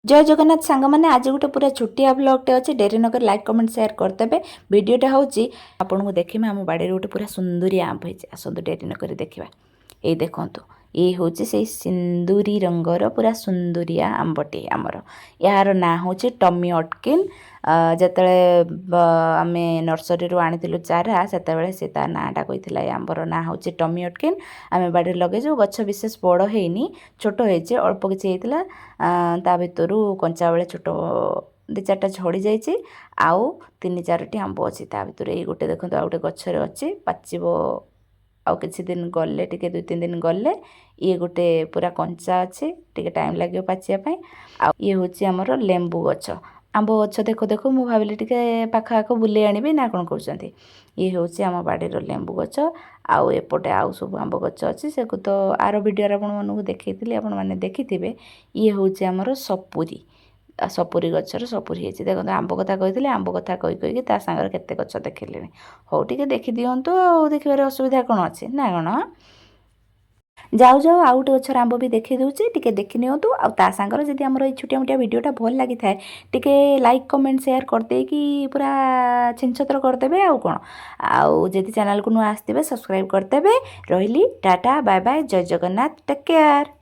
जय जगन्नाथ सांग मैंने आज गोटे पूरा छोटिया ब्लॉगटे अच्छे डेरी नगर लाइक कमेंट शेयर करदेवे वीडियोटा हूँ आपन को देखिए आम बाड़ी गोटे पूरा सुंदरी आंब होती आसतु डेरी नगर देखा ये देखूँ ये हूँ से सिंदूरी रंगर पूरा सुंदरिया आंबटे आमर यार ना हूँ टमी अटकिन जिते आम नर्सरी आनी चारा से से नाटा कही आंबर ना हूँ टमी अटकिन आम बाड़ी लगे गछ विशेष बड़ है छोट हो अल्प किसी ता भर कंचा बेले छोट दी चार्टा झड़ी जाइए आउ तीन चारोटी आंब अच्छी ता भर ये गोटे देखो आ गए गचर अच्छी पाचिब आउ किसी दिन गले टे दुई तीन दिन गले ये गोटे पूरा कंचा अच्छे टे टाइम लगे पाचियापाई आ ये हूँ आमर लेंबू गछ आंब गछ देखो देखो मुझे भाविली टे पाख आख बुले आनी ना कौन कहते ये हूँ आम बाड़ीर लेंबू गछ आउ एपटे आउ सब आंब गछ अच्छी से तो आर वीडियो आपको देखी आपण मैंने देखी ये हूँ आमर सपुरी सपुरी गचर सपुरी होती देखो आंब कथा कही आंब कथा कही सागर केते गछ देखिले हो टे देखी दिंतु देखिबार असुविधा कौन अच्छे ना कौन जाऊ जाऊ आउ गोटे गचर आंब भी देखी दूचे टे देखी नियंतु आ सागर जब आम ये छोटिया मोटिया वीडियोटा भल लगी थाए टे लाइक कमेंट शेयर करदे कि पूरा छिनछतर करदे आउ कौन आउ जदि चैनल को नुआ आसते सब्सक्राइब करदे रही टाटा बाय बाय जय जगन्नाथ टेक केयर।